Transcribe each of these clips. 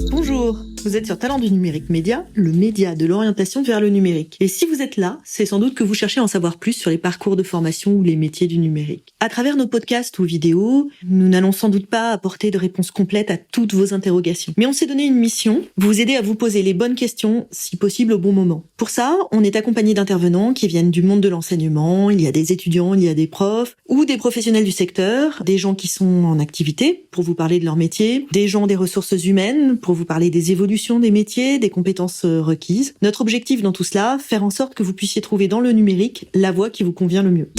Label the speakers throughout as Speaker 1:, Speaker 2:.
Speaker 1: Bonjour, vous êtes sur Talent du numérique média, le média de l'orientation vers le numérique. Et si vous êtes là, c'est sans doute que vous cherchez à en savoir plus sur les parcours de formation ou les métiers du numérique. À travers nos podcasts ou vidéos, nous n'allons sans doute pas apporter de réponses complètes à toutes vos interrogations. Mais on s'est donné une mission, vous aider à vous poser les bonnes questions, si possible au bon moment. Pour ça, on est accompagné d'intervenants qui viennent du monde de l'enseignement, il y a des étudiants, il y a des profs, ou des professionnels du secteur, des gens qui sont en activité pour vous parler de leur métier, des gens des ressources humaines pour vous parler des évolutions des métiers, des compétences requises. Notre objectif dans tout cela, faire en sorte que vous puissiez trouver dans le numérique la voie qui vous convient le mieux.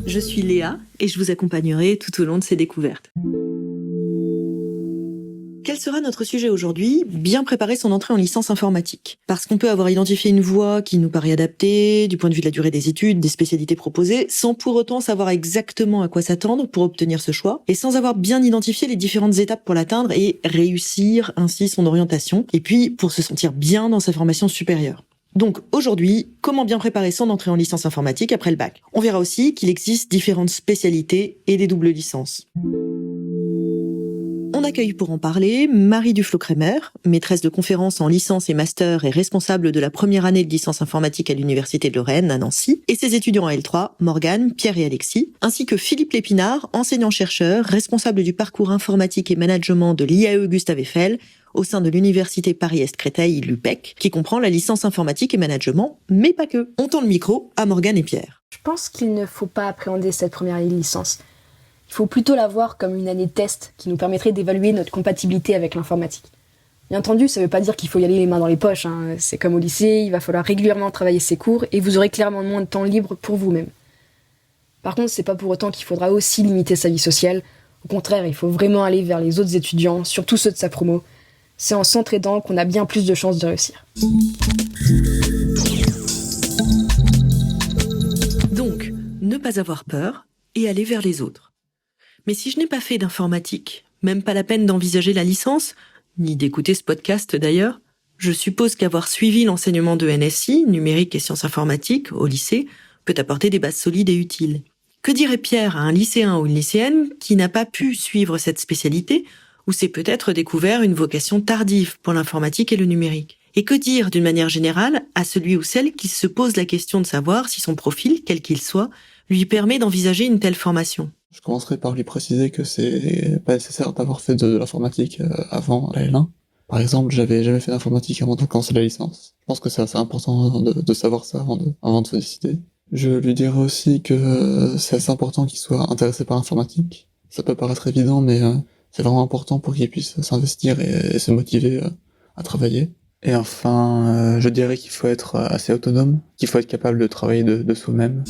Speaker 1: Je suis Léa et je vous accompagnerai tout au long de ces découvertes. Quel sera notre sujet aujourd'hui ? Bien préparer son entrée en licence informatique. Parce qu'on peut avoir identifié une voie qui nous paraît adaptée, du point de vue de la durée des études, des spécialités proposées, sans pour autant savoir exactement à quoi s'attendre pour obtenir ce choix, et sans avoir bien identifié les différentes étapes pour l'atteindre et réussir ainsi son orientation, et puis pour se sentir bien dans sa formation supérieure. Donc aujourd'hui, comment bien préparer son entrée en licence informatique après le bac ? On verra aussi qu'il existe différentes spécialités et des doubles licences. On accueille pour en parler Marie Duflo-Kremer, maîtresse de conférences en licence et master et responsable de la première année de licence informatique à l'Université de Lorraine à Nancy, et ses étudiants à L3, Morgane, Pierre et Alexis, ainsi que Philippe Lépinard, enseignant-chercheur, responsable du parcours informatique et management de l'IAE Gustave Eiffel, au sein de l'Université Paris-Est-Créteil, l'UPEC, qui comprend la licence informatique et management, mais pas que. On tend le micro à Morgane et Pierre.
Speaker 2: Je pense qu'il ne faut pas appréhender cette première année de licence. Il faut plutôt la voir comme une année de test qui nous permettrait d'évaluer notre compatibilité avec l'informatique. Bien entendu, ça ne veut pas dire qu'il faut y aller les mains dans les poches. C'est comme au lycée, il va falloir régulièrement travailler ses cours et vous aurez clairement moins de temps libre pour vous-même. Par contre, c'est pas pour autant qu'il faudra aussi limiter sa vie sociale. Au contraire, il faut vraiment aller vers les autres étudiants, surtout ceux de sa promo. C'est en s'entraidant qu'on a bien plus de chances de réussir.
Speaker 1: Donc, ne pas avoir peur et aller vers les autres. Mais si je n'ai pas fait d'informatique, même pas la peine d'envisager la licence, ni d'écouter ce podcast d'ailleurs, je suppose qu'avoir suivi l'enseignement de NSI, numérique et sciences informatiques, au lycée, peut apporter des bases solides et utiles. Que dirait Pierre à un lycéen ou une lycéenne qui n'a pas pu suivre cette spécialité, ou s'est peut-être découvert une vocation tardive pour l'informatique et le numérique ? Et que dire d'une manière générale à celui ou celle qui se pose la question de savoir si son profil, quel qu'il soit, lui permet d'envisager une telle formation ?
Speaker 3: Je commencerai par lui préciser que c'est pas nécessaire d'avoir fait de l'informatique avant la L1. Par exemple, j'avais jamais fait d'informatique avant de commencer la licence. Je pense que c'est assez important de savoir ça avant de se décider. Je lui dirai aussi que c'est assez important qu'il soit intéressé par l'informatique. Ça peut paraître évident, mais c'est vraiment important pour qu'il puisse s'investir et se motiver à travailler. Et enfin, je dirais qu'il faut être assez autonome, qu'il faut être capable de travailler de soi-même.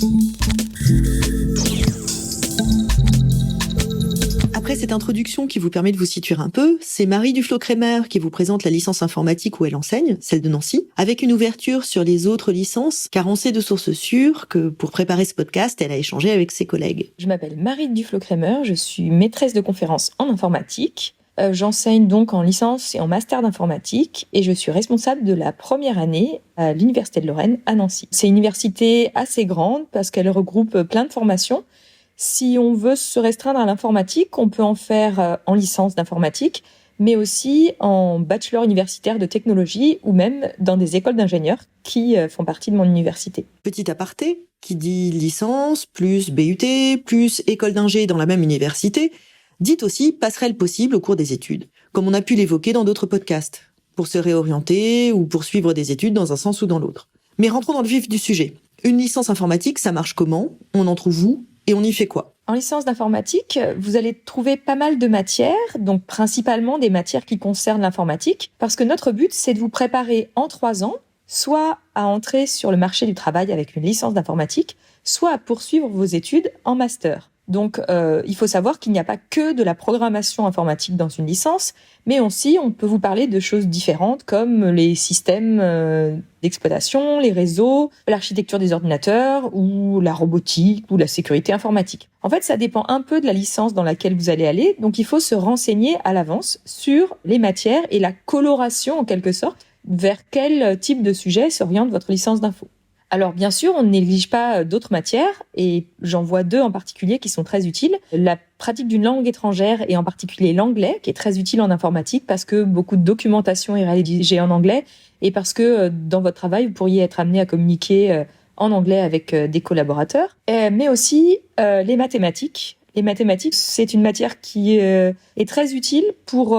Speaker 1: Après cette introduction qui vous permet de vous situer un peu, c'est Marie Duflo-Kremer qui vous présente la licence informatique où elle enseigne, celle de Nancy, avec une ouverture sur les autres licences, car on sait de sources sûres que pour préparer ce podcast, elle a échangé avec ses collègues.
Speaker 4: Je m'appelle Marie Duflo-Kremer, je suis maîtresse de conférences en informatique. J'enseigne donc en licence et en master d'informatique et je suis responsable de la première année à l'Université de Lorraine à Nancy. C'est une université assez grande parce qu'elle regroupe plein de formations. Si on veut se restreindre à l'informatique, on peut en faire en licence d'informatique, mais aussi en bachelor universitaire de technologie ou même dans des écoles d'ingénieurs qui font partie de mon université.
Speaker 1: Petit aparté, qui dit licence, plus BUT, plus école d'ingé dans la même université, dit aussi passerelle possible au cours des études, comme on a pu l'évoquer dans d'autres podcasts, pour se réorienter ou poursuivre des études dans un sens ou dans l'autre. Mais rentrons dans le vif du sujet. Une licence informatique, ça marche comment ? On en trouve où ? Et on y fait quoi ?
Speaker 4: En licence d'informatique, vous allez trouver pas mal de matières, donc principalement des matières qui concernent l'informatique, parce que notre but, c'est de vous préparer en 3 ans, soit à entrer sur le marché du travail avec une licence d'informatique, soit à poursuivre vos études en master. Donc, il faut savoir qu'il n'y a pas que de la programmation informatique dans une licence, mais aussi on peut vous parler de choses différentes comme les systèmes d'exploitation, les réseaux, l'architecture des ordinateurs ou la robotique ou la sécurité informatique. En fait, ça dépend un peu de la licence dans laquelle vous allez aller, donc il faut se renseigner à l'avance sur les matières et la coloration en quelque sorte vers quel type de sujet s'oriente votre licence d'info. Alors bien sûr, on ne néglige pas d'autres matières, et j'en vois 2 en particulier qui sont très utiles. La pratique d'une langue étrangère, et en particulier l'anglais, qui est très utile en informatique parce que beaucoup de documentation est rédigée en anglais, et parce que dans votre travail, vous pourriez être amené à communiquer en anglais avec des collaborateurs. Mais aussi les mathématiques. Les mathématiques, c'est une matière qui est très utile pour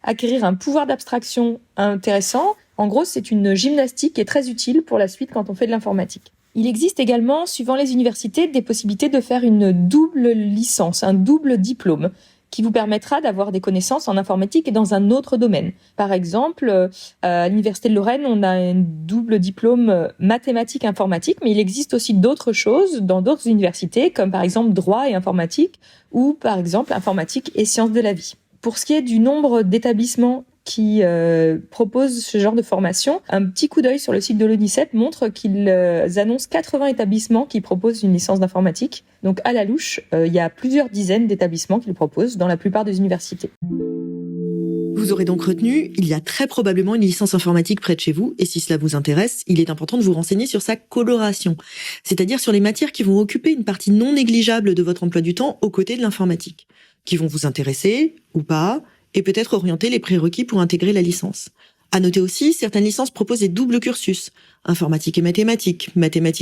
Speaker 4: acquérir un pouvoir d'abstraction intéressant. En gros, c'est une gymnastique qui est très utile pour la suite quand on fait de l'informatique. Il existe également, suivant les universités, des possibilités de faire une double licence, un double diplôme, qui vous permettra d'avoir des connaissances en informatique et dans un autre domaine. Par exemple, à l'Université de Lorraine, on a un double diplôme mathématiques-informatique, mais il existe aussi d'autres choses dans d'autres universités, comme par exemple droit et informatique, ou par exemple informatique et sciences de la vie. Pour ce qui est du nombre d'établissements qui proposent ce genre de formation, un petit coup d'œil sur le site de l'ONICEP montre qu'ils annoncent 80 établissements qui proposent une licence d'informatique. Donc à la louche, il y a plusieurs dizaines d'établissements qui le proposent dans la plupart des universités.
Speaker 1: Vous aurez donc retenu, il y a très probablement une licence informatique près de chez vous, et si cela vous intéresse, il est important de vous renseigner sur sa coloration, c'est-à-dire sur les matières qui vont occuper une partie non négligeable de votre emploi du temps aux côtés de l'informatique, qui vont vous intéresser ou pas, et peut-être orienter les prérequis pour intégrer la licence. À noter aussi, certaines licences proposent des doubles cursus, informatique et mathématiques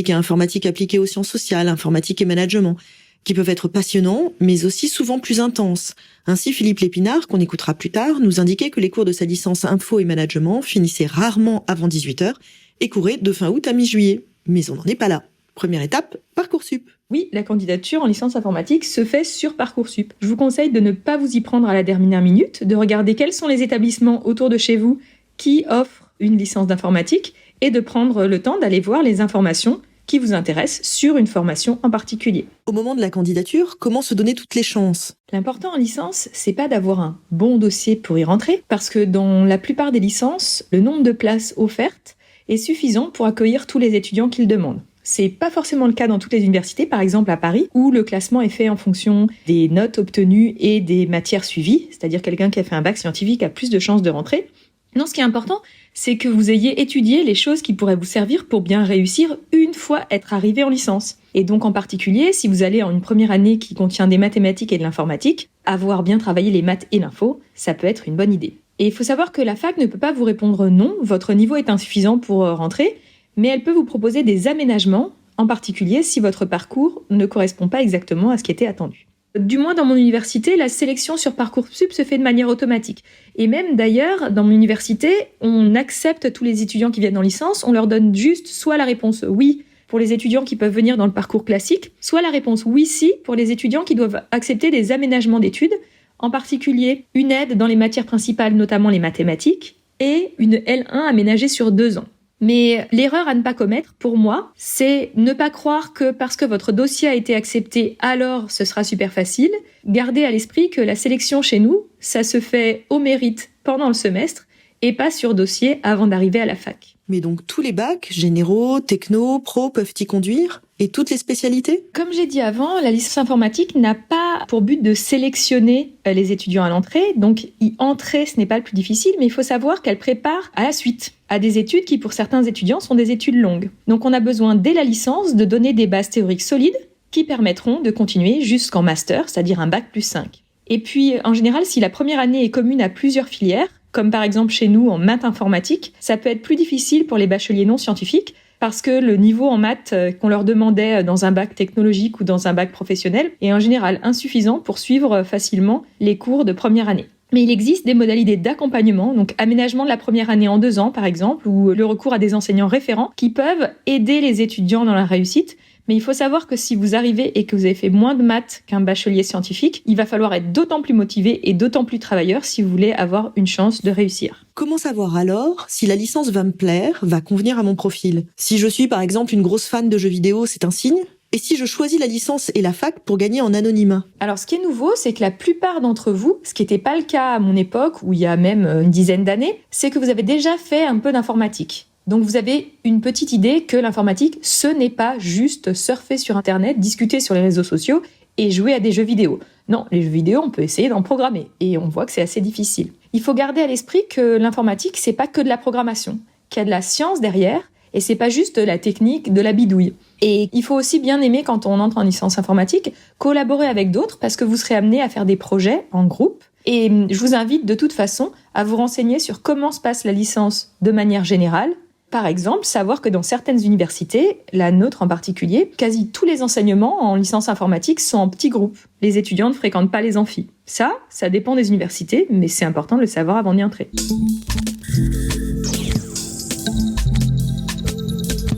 Speaker 1: et informatique appliquée aux sciences sociales, informatique et management, qui peuvent être passionnants, mais aussi souvent plus intenses. Ainsi, Philippe Lépinard, qu'on écoutera plus tard, nous indiquait que les cours de sa licence info et management finissaient rarement avant 18h et couraient de fin août à mi-juillet. Mais on n'en est pas là. Première étape, Parcoursup.
Speaker 4: Oui, la candidature en licence informatique se fait sur Parcoursup. Je vous conseille de ne pas vous y prendre à la dernière minute, de regarder quels sont les établissements autour de chez vous qui offrent une licence d'informatique et de prendre le temps d'aller voir les informations qui vous intéressent sur une formation en particulier.
Speaker 1: Au moment de la candidature, comment se donner toutes les chances ?
Speaker 4: L'important en licence, c'est pas d'avoir un bon dossier pour y rentrer, parce que dans la plupart des licences, le nombre de places offertes est suffisant pour accueillir tous les étudiants qu'ils demandent. C'est pas forcément le cas dans toutes les universités, par exemple à Paris, où le classement est fait en fonction des notes obtenues et des matières suivies, c'est-à-dire quelqu'un qui a fait un bac scientifique a plus de chances de rentrer. Non, ce qui est important, c'est que vous ayez étudié les choses qui pourraient vous servir pour bien réussir une fois être arrivé en licence. Et donc en particulier, si vous allez en une première année qui contient des mathématiques et de l'informatique, avoir bien travaillé les maths et l'info, ça peut être une bonne idée. Et il faut savoir que la fac ne peut pas vous répondre non, votre niveau est insuffisant pour rentrer, mais elle peut vous proposer des aménagements, en particulier si votre parcours ne correspond pas exactement à ce qui était attendu. Du moins dans mon université, la sélection sur Parcoursup se fait de manière automatique. Et même d'ailleurs, dans mon université, on accepte tous les étudiants qui viennent en licence, on leur donne juste soit la réponse oui pour les étudiants qui peuvent venir dans le parcours classique, soit la réponse oui si pour les étudiants qui doivent accepter des aménagements d'études, en particulier une aide dans les matières principales, notamment les mathématiques, et une L1 aménagée sur 2 ans. Mais l'erreur à ne pas commettre, pour moi, c'est ne pas croire que parce que votre dossier a été accepté, alors ce sera super facile. Gardez à l'esprit que la sélection chez nous, ça se fait au mérite pendant le semestre et pas sur dossier avant d'arriver à la fac.
Speaker 1: Mais donc tous les bacs, généraux, techno, pro, peuvent y conduire ? Et toutes les spécialités ?
Speaker 4: Comme j'ai dit avant, la licence informatique n'a pas pour but de sélectionner les étudiants à l'entrée, donc y entrer, ce n'est pas le plus difficile, mais il faut savoir qu'elle prépare à la suite, à des études qui pour certains étudiants sont des études longues. Donc on a besoin dès la licence de donner des bases théoriques solides qui permettront de continuer jusqu'en master, c'est-à-dire un bac plus 5. Et puis en général, si la première année est commune à plusieurs filières, comme par exemple chez nous en maths informatique, ça peut être plus difficile pour les bacheliers non scientifiques, parce que le niveau en maths qu'on leur demandait dans un bac technologique ou dans un bac professionnel est en général insuffisant pour suivre facilement les cours de première année. Mais il existe des modalités d'accompagnement, donc aménagement de la première année en 2 ans par exemple, ou le recours à des enseignants référents qui peuvent aider les étudiants dans la réussite. Mais il faut savoir que si vous arrivez et que vous avez fait moins de maths qu'un bachelier scientifique, il va falloir être d'autant plus motivé et d'autant plus travailleur si vous voulez avoir une chance de réussir.
Speaker 1: Comment savoir alors si la licence va me plaire, va convenir à mon profil ? Si je suis par exemple une grosse fan de jeux vidéo, c'est un signe ? Et si je choisis la licence et la fac pour gagner en anonymat?
Speaker 4: Alors, ce qui est nouveau, c'est que la plupart d'entre vous, ce qui n'était pas le cas à mon époque, où il y a même une dizaine d'années, c'est que vous avez déjà fait un peu d'informatique. Donc, vous avez une petite idée que l'informatique, ce n'est pas juste surfer sur Internet, discuter sur les réseaux sociaux et jouer à des jeux vidéo. Non, les jeux vidéo, on peut essayer d'en programmer et on voit que c'est assez difficile. Il faut garder à l'esprit que l'informatique, c'est pas que de la programmation, qu'il y a de la science derrière et c'est pas juste de la technique, de la bidouille. Et il faut aussi bien aimer, quand on entre en licence informatique, collaborer avec d'autres parce que vous serez amené à faire des projets en groupe. Et je vous invite de toute façon à vous renseigner sur comment se passe la licence de manière générale. Par exemple, savoir que dans certaines universités, la nôtre en particulier, quasi tous les enseignements en licence informatique sont en petits groupes. Les étudiants ne fréquentent pas les amphis. Ça dépend des universités, mais c'est important de le savoir avant d'y entrer.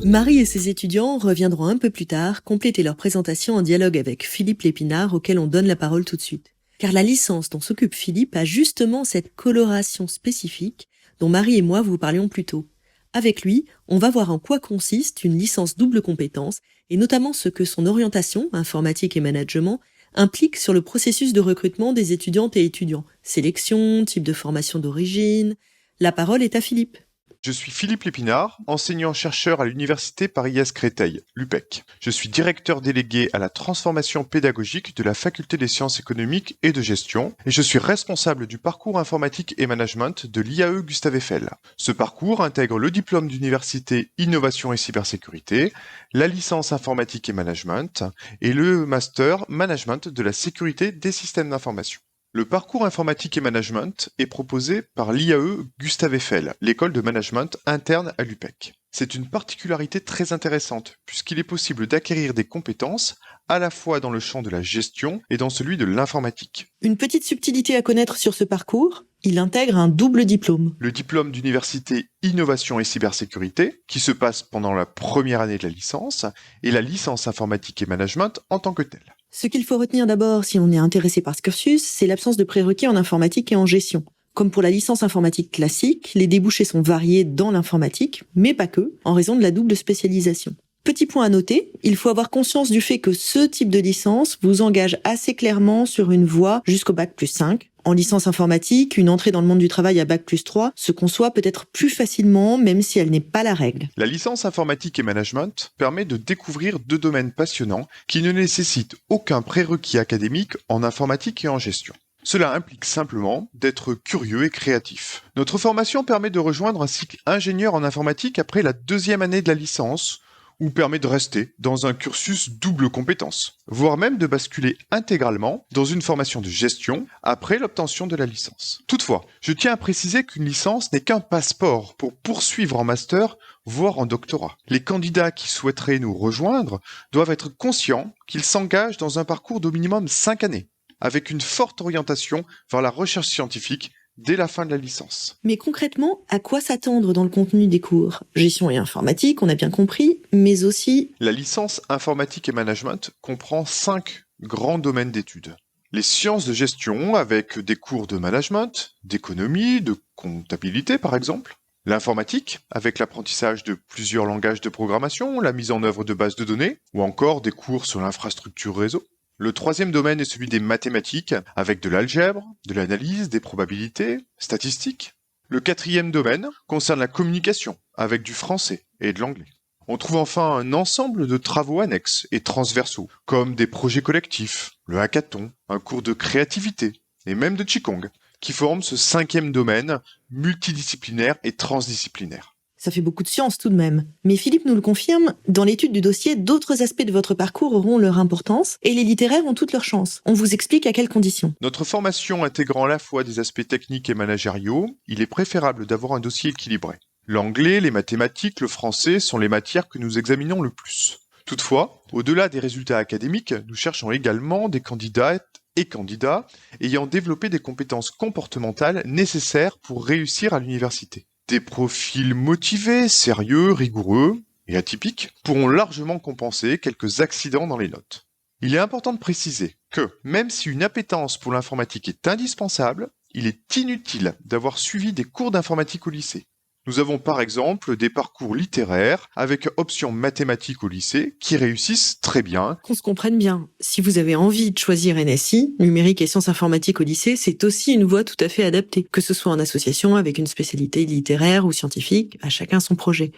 Speaker 1: Marie et ses étudiants reviendront un peu plus tard compléter leur présentation en dialogue avec Philippe Lépinard, auquel on donne la parole tout de suite. Car la licence dont s'occupe Philippe a justement cette coloration spécifique dont Marie et moi vous parlions plus tôt. Avec lui, on va voir en quoi consiste une licence double compétence et notamment ce que son orientation, informatique et management, implique sur le processus de recrutement des étudiantes et étudiants. Sélection, type de formation d'origine. La parole est à Philippe.
Speaker 5: Je suis Philippe Lépinard, enseignant-chercheur à l'Université Paris-Est-Créteil, l'UPEC. Je suis directeur délégué à la transformation pédagogique de la Faculté des sciences économiques et de gestion et je suis responsable du parcours informatique et management de l'IAE Gustave Eiffel. Ce parcours intègre le diplôme d'université Innovation et Cybersécurité, la licence informatique et management et le master management de la sécurité des systèmes d'information. Le parcours informatique et management est proposé par l'IAE Gustave Eiffel, l'école de management interne à l'UPEC. C'est une particularité très intéressante puisqu'il est possible d'acquérir des compétences à la fois dans le champ de la gestion et dans celui de l'informatique.
Speaker 1: Une petite subtilité à connaître sur ce parcours, il intègre un double diplôme.
Speaker 5: Le diplôme d'université Innovation et Cybersécurité, qui se passe pendant la première année de la licence, et la licence informatique et management en tant que telle.
Speaker 1: Ce qu'il faut retenir d'abord si on est intéressé par ce cursus, c'est l'absence de prérequis en informatique et en gestion. Comme pour la licence informatique classique, les débouchés sont variés dans l'informatique, mais pas que, en raison de la double spécialisation. Petit point à noter, il faut avoir conscience du fait que ce type de licence vous engage assez clairement sur une voie jusqu'au bac+5. En licence informatique, une entrée dans le monde du travail à bac+3 se conçoit peut-être plus facilement, même si elle n'est pas la règle.
Speaker 5: La licence informatique et management permet de découvrir deux domaines passionnants qui ne nécessitent aucun prérequis académique en informatique et en gestion. Cela implique simplement d'être curieux et créatif. Notre formation permet de rejoindre un cycle ingénieur en informatique après la deuxième année de la licence, ou permet de rester dans un cursus double compétence, voire même de basculer intégralement dans une formation de gestion après l'obtention de la licence. Toutefois, je tiens à préciser qu'une licence n'est qu'un passeport pour poursuivre en master, voire en doctorat. Les candidats qui souhaiteraient nous rejoindre doivent être conscients qu'ils s'engagent dans un parcours d'au minimum 5 années, avec une forte orientation vers la recherche scientifique dès la fin de la licence.
Speaker 1: Mais concrètement, à quoi s'attendre dans le contenu des cours? Gestion et informatique, on a bien compris, mais aussi...
Speaker 5: La licence informatique et management comprend 5 grands domaines d'études. Les sciences de gestion avec des cours de management, d'économie, de comptabilité par exemple. L'informatique avec l'apprentissage de plusieurs langages de programmation, la mise en œuvre de bases de données, ou encore des cours sur l'infrastructure réseau. Le troisième domaine est celui des mathématiques, avec de l'algèbre, de l'analyse, des probabilités, statistiques. Le quatrième domaine concerne la communication, avec du français et de l'anglais. On trouve enfin un ensemble de travaux annexes et transversaux, comme des projets collectifs, le hackathon, un cours de créativité, et même de Qigong, qui forment ce cinquième domaine multidisciplinaire et transdisciplinaire.
Speaker 1: Ça fait beaucoup de science tout de même. Mais Philippe nous le confirme, dans l'étude du dossier, d'autres aspects de votre parcours auront leur importance et les littéraires ont toutes leurs chances. On vous explique à quelles conditions.
Speaker 5: Notre formation intégrant à la fois des aspects techniques et managériaux, il est préférable d'avoir un dossier équilibré. L'anglais, les mathématiques, le français sont les matières que nous examinons le plus. Toutefois, au-delà des résultats académiques, nous cherchons également des candidates et candidats ayant développé des compétences comportementales nécessaires pour réussir à l'université. Des profils motivés, sérieux, rigoureux et atypiques pourront largement compenser quelques accidents dans les notes. Il est important de préciser que, même si une appétence pour l'informatique est indispensable, il est inutile d'avoir suivi des cours d'informatique au lycée. Nous avons par exemple des parcours littéraires avec option mathématiques au lycée qui réussissent très bien.
Speaker 1: Qu'on se comprenne bien, si vous avez envie de choisir NSI, numérique et sciences informatiques au lycée, c'est aussi une voie tout à fait adaptée, que ce soit en association avec une spécialité littéraire ou scientifique, à chacun son projet.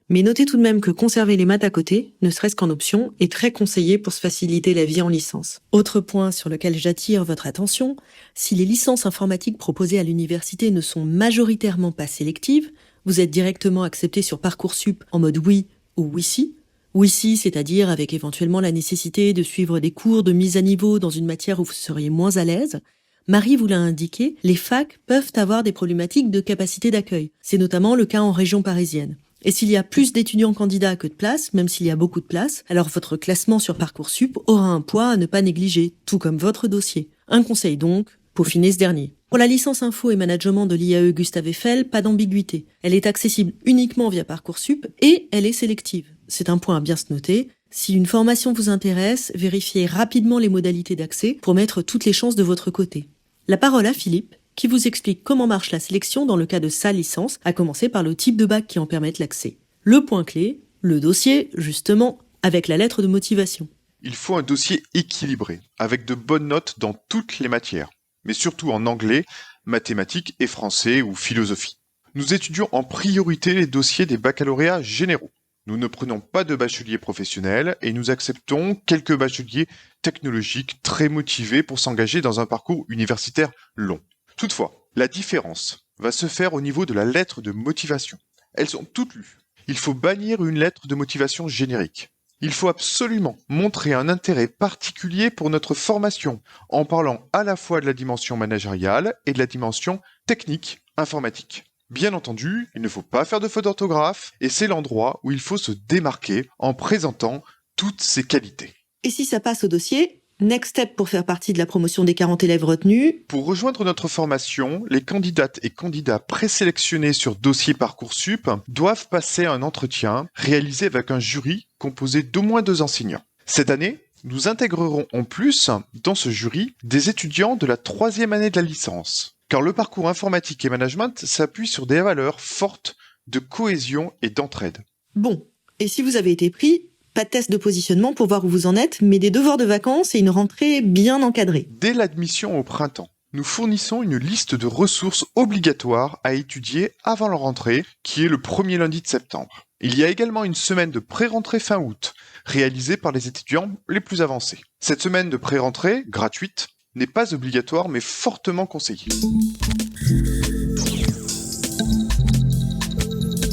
Speaker 1: Mais notez tout de même que conserver les maths à côté, ne serait-ce qu'en option, est très conseillé pour se faciliter la vie en licence. Autre point sur lequel j'attire votre attention, si les licences informatiques proposées à l'université ne sont majoritairement pas sélectives, vous êtes directement accepté sur Parcoursup en mode oui ou oui-si. Oui-si, c'est-à-dire avec éventuellement la nécessité de suivre des cours de mise à niveau dans une matière où vous seriez moins à l'aise. Marie vous l'a indiqué, les facs peuvent avoir des problématiques de capacité d'accueil. C'est notamment le cas en région parisienne. Et s'il y a plus d'étudiants candidats que de places, même s'il y a beaucoup de places, alors votre classement sur Parcoursup aura un poids à ne pas négliger, tout comme votre dossier. Un conseil donc, peaufinez ce dernier. Pour la licence info et management de l'IAE Gustave Eiffel, pas d'ambiguïté. Elle est accessible uniquement via Parcoursup et elle est sélective. C'est un point à bien se noter. Si une formation vous intéresse, vérifiez rapidement les modalités d'accès pour mettre toutes les chances de votre côté. La parole à Philippe, qui vous explique comment marche la sélection dans le cas de sa licence, à commencer par le type de bac qui en permet l'accès. Le point clé, le dossier, justement, avec la lettre de motivation.
Speaker 5: Il faut un dossier équilibré, avec de bonnes notes dans toutes les matières, mais surtout en anglais, mathématiques et français ou philosophie. Nous étudions en priorité les dossiers des baccalauréats généraux. Nous ne prenons pas de bacheliers professionnels et nous acceptons quelques bacheliers technologiques très motivés pour s'engager dans un parcours universitaire long. Toutefois, la différence va se faire au niveau de la lettre de motivation. Elles sont toutes lues. Il faut bannir une lettre de motivation générique. Il faut absolument montrer un intérêt particulier pour notre formation, en parlant à la fois de la dimension managériale et de la dimension technique, informatique. Bien entendu, il ne faut pas faire de faute d'orthographe, et c'est l'endroit où il faut se démarquer en présentant toutes ses qualités.
Speaker 1: Et si ça passe au dossier, next step pour faire partie de la promotion des 40 élèves retenus.
Speaker 5: Pour rejoindre notre formation, les candidates et candidats présélectionnés sur dossier Parcoursup doivent passer un entretien réalisé avec un jury composé d'au moins 2 enseignants. Cette année, nous intégrerons en plus dans ce jury des étudiants de la 3e année de la licence. Car le parcours informatique et management s'appuie sur des valeurs fortes de cohésion et d'entraide.
Speaker 1: Bon, et si vous avez été pris, pas de test de positionnement pour voir où vous en êtes, mais des devoirs de vacances et une rentrée bien encadrée.
Speaker 5: Dès l'admission au printemps, nous fournissons une liste de ressources obligatoires à étudier avant la rentrée, qui est le premier lundi de septembre. Il y a également une semaine de pré-rentrée fin août, réalisée par les étudiants les plus avancés. Cette semaine de pré-rentrée, gratuite, n'est pas obligatoire mais fortement conseillée.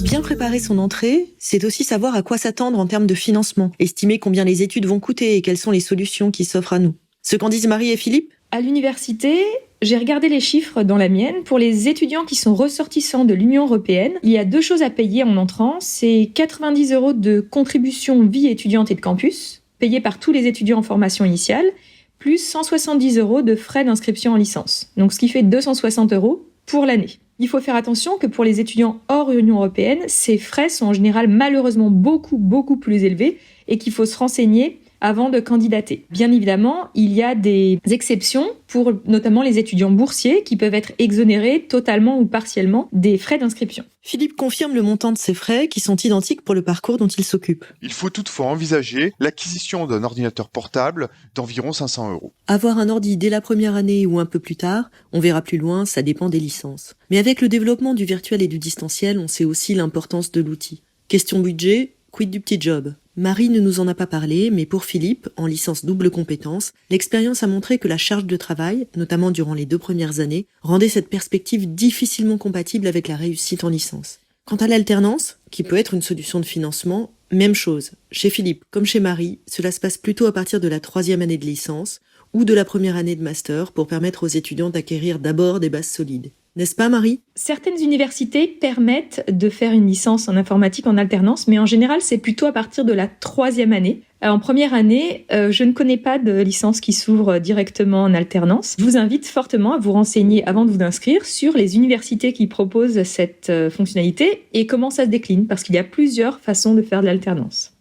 Speaker 1: Bien préparer son entrée, c'est aussi savoir à quoi s'attendre en termes de financement, estimer combien les études vont coûter et quelles sont les solutions qui s'offrent à nous. Ce qu'en disent Marie et Philippe ?
Speaker 4: À l'université, j'ai regardé les chiffres dans la mienne. Pour les étudiants qui sont ressortissants de l'Union européenne, il y a 2 choses à payer en entrant. C'est 90 € de contribution vie étudiante et de campus, payée par tous les étudiants en formation initiale, plus 170 € de frais d'inscription en licence. Donc ce qui fait 260 € pour l'année. Il faut faire attention que pour les étudiants hors Union européenne, ces frais sont en général malheureusement beaucoup plus élevés et qu'il faut se renseigner avant de candidater. Bien évidemment, il y a des exceptions pour notamment les étudiants boursiers qui peuvent être exonérés totalement ou partiellement des frais d'inscription.
Speaker 1: Philippe confirme le montant de ces frais qui sont identiques pour le parcours dont il s'occupe.
Speaker 5: Il faut toutefois envisager l'acquisition d'un ordinateur portable d'environ 500 €.
Speaker 1: Avoir un ordi dès la première année ou un peu plus tard, on verra plus loin, ça dépend des licences. Mais avec le développement du virtuel et du distanciel, on sait aussi l'importance de l'outil. Question budget, quid du petit job ? Marie ne nous en a pas parlé, mais pour Philippe, en licence double compétence, l'expérience a montré que la charge de travail, notamment durant les 2 premières années, rendait cette perspective difficilement compatible avec la réussite en licence. Quant à l'alternance, qui peut être une solution de financement, même chose. Chez Philippe, comme chez Marie, cela se passe plutôt à partir de la 3e année de licence ou de la première année de master pour permettre aux étudiants d'acquérir d'abord des bases solides. N'est-ce pas, Marie ?
Speaker 4: Certaines universités permettent de faire une licence en informatique en alternance, mais en général, c'est plutôt à partir de la 3e année. En première année, je ne connais pas de licence qui s'ouvre directement en alternance. Je vous invite fortement à vous renseigner avant de vous inscrire sur les universités qui proposent cette fonctionnalité et comment ça se décline, parce qu'il y a plusieurs façons de faire de l'alternance.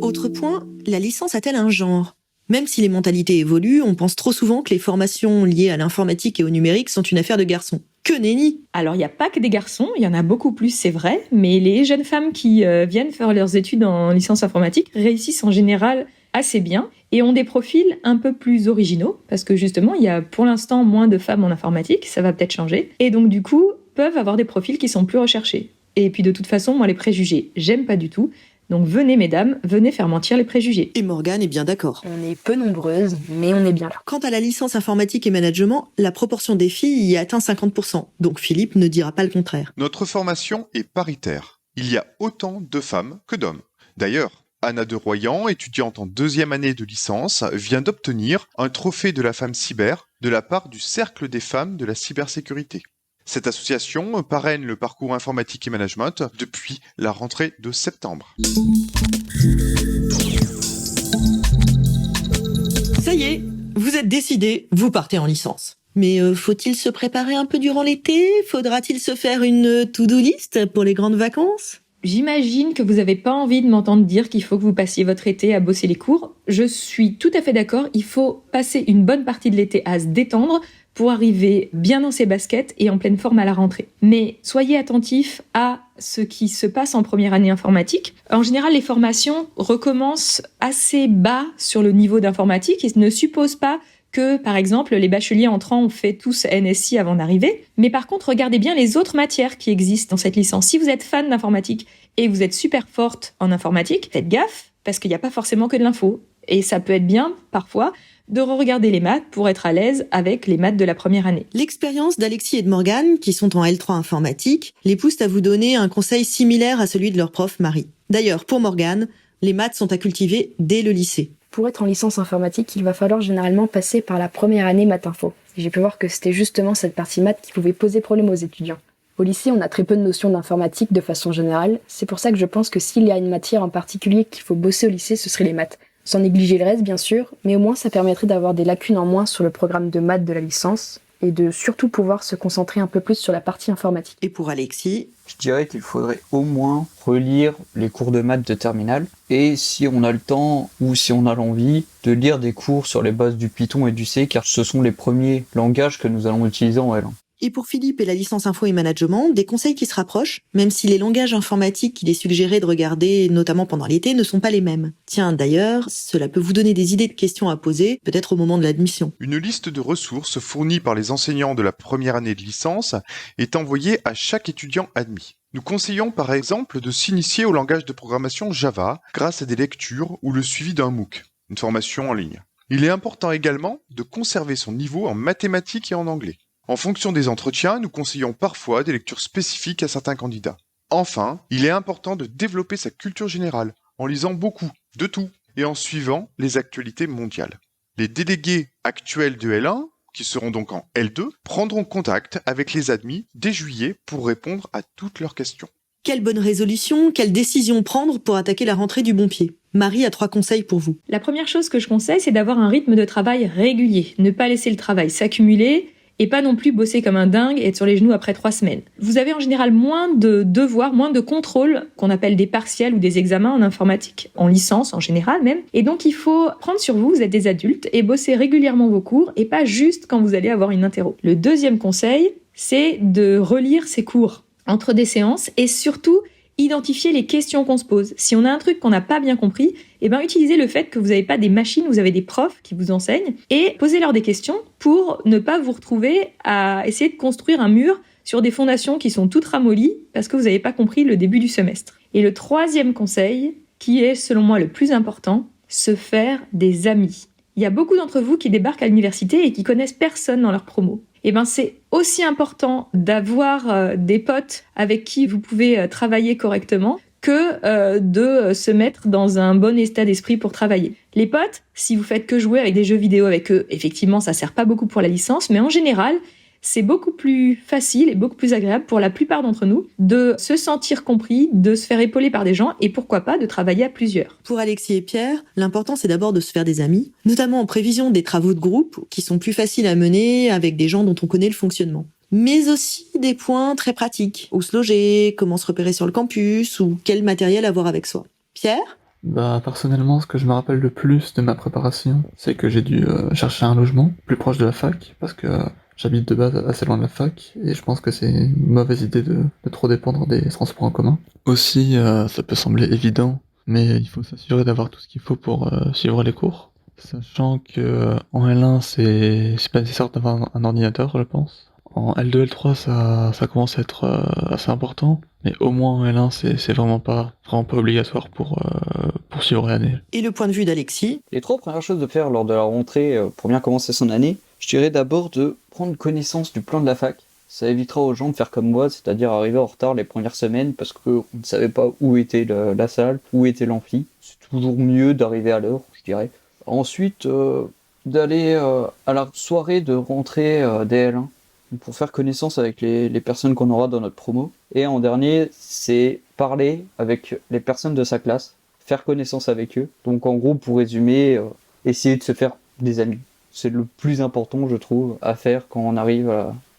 Speaker 1: Autre point, la licence a-t-elle un genre ? Même si les mentalités évoluent, on pense trop souvent que les formations liées à l'informatique et au numérique sont une affaire de garçons. Que nenni!
Speaker 4: Alors, il n'y a pas que des garçons, il y en a beaucoup plus, c'est vrai, mais les jeunes femmes qui viennent faire leurs études en licence informatique réussissent en général assez bien et ont des profils un peu plus originaux, parce que justement, il y a pour l'instant moins de femmes en informatique, ça va peut-être changer, et donc du coup, peuvent avoir des profils qui sont plus recherchés. Et puis de toute façon, moi, les préjugés, j'aime pas du tout. Donc venez, mesdames, venez faire mentir les préjugés.
Speaker 1: Et Morgane est bien d'accord.
Speaker 2: On est peu nombreuses, mais on est bien là.
Speaker 1: Quant à la licence informatique et management, la proportion des filles y atteint 50%. Donc Philippe ne dira pas le contraire.
Speaker 5: Notre formation est paritaire. Il y a autant de femmes que d'hommes. D'ailleurs, Anna de Royan, étudiante en 2e année de licence, vient d'obtenir un trophée de la femme cyber de la part du Cercle des femmes de la cybersécurité. Cette association parraine le parcours informatique et management depuis la rentrée de septembre.
Speaker 1: Ça y est, vous êtes décidés, vous partez en licence. Mais faut-il se préparer un peu durant l'été? Faudra-t-il se faire une to-do list pour les grandes vacances?
Speaker 4: J'imagine que vous n'avez pas envie de m'entendre dire qu'il faut que vous passiez votre été à bosser les cours. Je suis tout à fait d'accord, il faut passer une bonne partie de l'été à se détendre pour arriver bien dans ses baskets et en pleine forme à la rentrée. Mais soyez attentifs à ce qui se passe en première année informatique. En général, les formations recommencent assez bas sur le niveau d'informatique et ne supposent pas que, par exemple, les bacheliers entrants ont fait tous NSI avant d'arriver. Mais par contre, regardez bien les autres matières qui existent dans cette licence. Si vous êtes fan d'informatique et que vous êtes super forte en informatique, faites gaffe, parce qu'il n'y a pas forcément que de l'info. Et ça peut être bien, parfois, de re-regarder les maths pour être à l'aise avec les maths de la première année.
Speaker 1: L'expérience d'Alexis et de Morgane, qui sont en L3 informatique, les pousse à vous donner un conseil similaire à celui de leur prof Marie. D'ailleurs, pour Morgane, les maths sont à cultiver dès le lycée.
Speaker 2: Pour être en licence informatique, il va falloir généralement passer par la première année maths info. Et j'ai pu voir que c'était justement cette partie maths qui pouvait poser problème aux étudiants. Au lycée, on a très peu de notions d'informatique de façon générale. C'est pour ça que je pense que s'il y a une matière en particulier qu'il faut bosser au lycée, ce serait les maths. Sans négliger le reste, bien sûr, mais au moins ça permettrait d'avoir des lacunes en moins sur le programme de maths de la licence et de surtout pouvoir se concentrer un peu plus sur la partie informatique.
Speaker 1: Et pour Alexis,
Speaker 6: je dirais qu'il faudrait au moins relire les cours de maths de terminale et si on a le temps ou si on a l'envie de lire des cours sur les bases du Python et du C car ce sont les premiers langages que nous allons utiliser en L1.
Speaker 1: Et pour Philippe et la licence info et management, des conseils qui se rapprochent, même si les langages informatiques qu'il est suggéré de regarder, notamment pendant l'été, ne sont pas les mêmes. Tiens, d'ailleurs, cela peut vous donner des idées de questions à poser, peut-être au moment de l'admission.
Speaker 5: Une liste de ressources fournies par les enseignants de la première année de licence est envoyée à chaque étudiant admis. Nous conseillons par exemple de s'initier au langage de programmation Java grâce à des lectures ou le suivi d'un MOOC, une formation en ligne. Il est important également de conserver son niveau en mathématiques et en anglais. En fonction des entretiens, nous conseillons parfois des lectures spécifiques à certains candidats. Enfin, il est important de développer sa culture générale, en lisant beaucoup, de tout, et en suivant les actualités mondiales. Les délégués actuels de L1, qui seront donc en L2, prendront contact avec les admis dès juillet pour répondre à toutes leurs questions.
Speaker 1: Quelle bonne résolution, quelle décision prendre pour attaquer la rentrée du bon pied? Marie a 3 conseils pour vous.
Speaker 4: La première chose que je conseille, c'est d'avoir un rythme de travail régulier. Ne pas laisser le travail s'accumuler et pas non plus bosser comme un dingue et être sur les genoux après 3 semaines. Vous avez en général moins de devoirs, moins de contrôles qu'on appelle des partiels ou des examens en informatique, en licence en général même. Et donc il faut prendre sur vous, vous êtes des adultes, et bosser régulièrement vos cours et pas juste quand vous allez avoir une interro. Le deuxième conseil, c'est de relire ses cours entre des séances et surtout identifier les questions qu'on se pose. Si on a un truc qu'on n'a pas bien compris, utilisez le fait que vous n'avez pas des machines, vous avez des profs qui vous enseignent et posez-leur des questions pour ne pas vous retrouver à essayer de construire un mur sur des fondations qui sont toutes ramollies parce que vous n'avez pas compris le début du semestre. Et le troisième conseil, qui est selon moi le plus important, se faire des amis. Il y a beaucoup d'entre vous qui débarquent à l'université et qui connaissent personne dans leur promo. C'est aussi important d'avoir des potes avec qui vous pouvez travailler correctement que de se mettre dans un bon état d'esprit pour travailler. Les potes, si vous faites que jouer avec des jeux vidéo avec eux, effectivement, ça sert pas beaucoup pour la licence, mais en général, c'est beaucoup plus facile et beaucoup plus agréable pour la plupart d'entre nous de se sentir compris, de se faire épauler par des gens et pourquoi pas de travailler à plusieurs.
Speaker 1: Pour Alexis et Pierre, l'important c'est d'abord de se faire des amis, notamment en prévision des travaux de groupe qui sont plus faciles à mener avec des gens dont on connaît le fonctionnement. Mais aussi des points très pratiques, où se loger, comment se repérer sur le campus ou quel matériel avoir avec soi. Pierre ?
Speaker 3: Personnellement, ce que je me rappelle le plus de ma préparation, c'est que j'ai dû chercher un logement plus proche de la fac, parce que J'habite de base assez loin de la fac, et je pense que c'est une mauvaise idée de trop dépendre des transports en commun. Aussi, ça peut sembler évident, mais il faut s'assurer d'avoir tout ce qu'il faut pour suivre les cours. Sachant que en L1, c'est pas nécessaire d'avoir un ordinateur, je pense. En L2, L3, ça commence à être assez important, mais au moins en L1, c'est vraiment pas obligatoire pour suivre l'année.
Speaker 1: Et le point de vue d'Alexis?
Speaker 6: Les 3 premières choses de faire lors de la rentrée pour bien commencer son année, je dirais d'abord de prendre connaissance du plan de la fac. Ça évitera aux gens de faire comme moi, c'est-à-dire arriver en retard les premières semaines parce qu'on ne savait pas où était la salle, où était l'amphi. C'est toujours mieux d'arriver à l'heure, je dirais. Ensuite, d'aller à la soirée de rentrée DL1 pour faire connaissance avec les personnes qu'on aura dans notre promo. Et en dernier, c'est parler avec les personnes de sa classe, faire connaissance avec eux. Donc en gros, pour résumer, essayer de se faire des amis. C'est le plus important, je trouve, à faire quand on arrive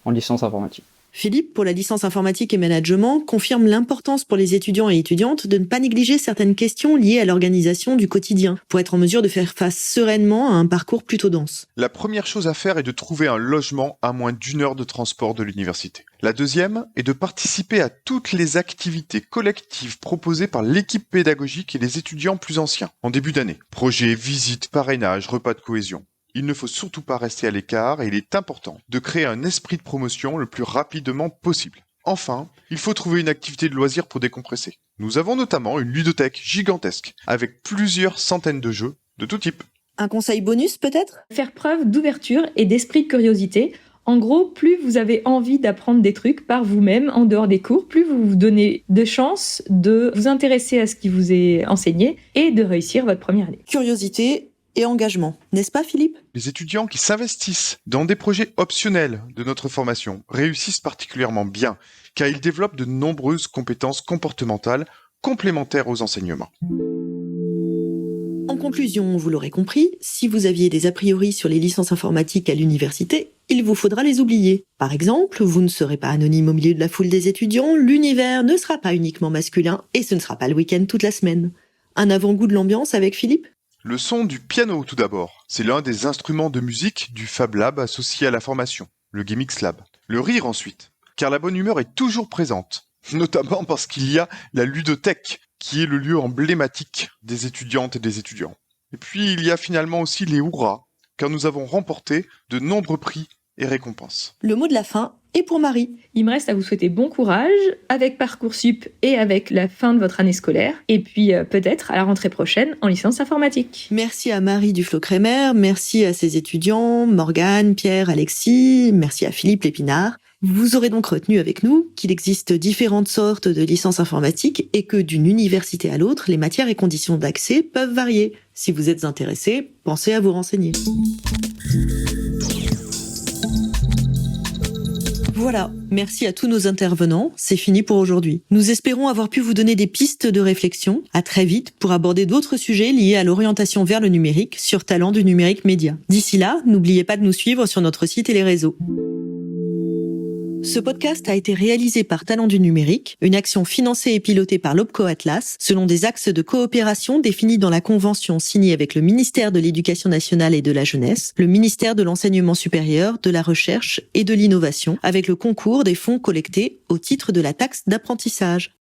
Speaker 6: en licence informatique.
Speaker 1: Philippe, pour la licence informatique et management, confirme l'importance pour les étudiants et étudiantes de ne pas négliger certaines questions liées à l'organisation du quotidien, pour être en mesure de faire face sereinement à un parcours plutôt dense.
Speaker 5: La première chose à faire est de trouver un logement à moins d'1 heure de transport de l'université. La deuxième est de participer à toutes les activités collectives proposées par l'équipe pédagogique et les étudiants plus anciens, en début d'année. Projets, visites, parrainage, repas de cohésion. Il ne faut surtout pas rester à l'écart et il est important de créer un esprit de promotion le plus rapidement possible. Enfin, il faut trouver une activité de loisir pour décompresser. Nous avons notamment une ludothèque gigantesque avec plusieurs centaines de jeux de tout type.
Speaker 1: Un conseil bonus peut-être?
Speaker 4: Faire preuve d'ouverture et d'esprit de curiosité. En gros, plus vous avez envie d'apprendre des trucs par vous-même en dehors des cours, plus vous vous donnez de chances de vous intéresser à ce qui vous est enseigné et de réussir votre première année.
Speaker 1: Curiosité et engagement, n'est-ce pas Philippe?
Speaker 5: Les étudiants qui s'investissent dans des projets optionnels de notre formation réussissent particulièrement bien, car ils développent de nombreuses compétences comportementales complémentaires aux enseignements.
Speaker 1: En conclusion, vous l'aurez compris, si vous aviez des a priori sur les licences informatiques à l'université, il vous faudra les oublier. Par exemple, vous ne serez pas anonyme au milieu de la foule des étudiants, l'univers ne sera pas uniquement masculin et ce ne sera pas le week-end toute la semaine. Un avant-goût de l'ambiance avec Philippe?
Speaker 5: Le son du piano tout d'abord. C'est l'un des instruments de musique du Fab Lab associé à la formation, le GameX Lab. Le rire ensuite, car la bonne humeur est toujours présente, notamment parce qu'il y a la ludothèque, qui est le lieu emblématique des étudiantes et des étudiants. Et puis il y a finalement aussi les hurrahs, car nous avons remporté de nombreux prix et récompenses.
Speaker 1: Le mot de la fin est pour Marie.
Speaker 4: Il me reste à vous souhaiter bon courage avec Parcoursup et avec la fin de votre année scolaire. Et puis peut-être à la rentrée prochaine en licence informatique.
Speaker 1: Merci à Marie Duflo-Crémer, merci à ses étudiants, Morgane, Pierre, Alexis, merci à Philippe Lépinard. Vous aurez donc retenu avec nous qu'il existe différentes sortes de licences informatiques et que d'une université à l'autre, les matières et conditions d'accès peuvent varier. Si vous êtes intéressé, pensez à vous renseigner. Voilà, merci à tous nos intervenants, c'est fini pour aujourd'hui. Nous espérons avoir pu vous donner des pistes de réflexion. À très vite pour aborder d'autres sujets liés à l'orientation vers le numérique sur Talent du Numérique Média. D'ici là, n'oubliez pas de nous suivre sur notre site et les réseaux. Ce podcast a été réalisé par Talent du Numérique, une action financée et pilotée par l'Opco Atlas, selon des axes de coopération définis dans la convention signée avec le ministère de l'Éducation nationale et de la jeunesse, le ministère de l'Enseignement supérieur, de la Recherche et de l'Innovation, avec le concours des fonds collectés au titre de la taxe d'apprentissage.